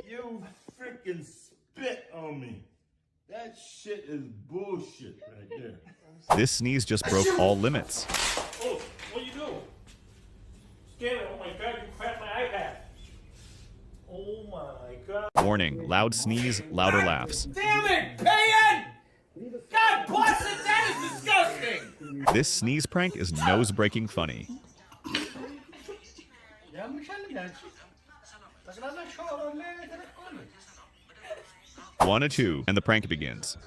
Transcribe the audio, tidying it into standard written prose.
You freaking spit on me. That shit is bullshit right there. This sneeze just broke all limits. Oh, what you do? Scan it. Oh my god, you cracked my iPad. Oh my god. Warning, loud sneeze, louder laughs. Damn it, Pan! God bless it, that is disgusting! This sneeze prank is nose-breaking funny. 1 or 2, and the prank begins.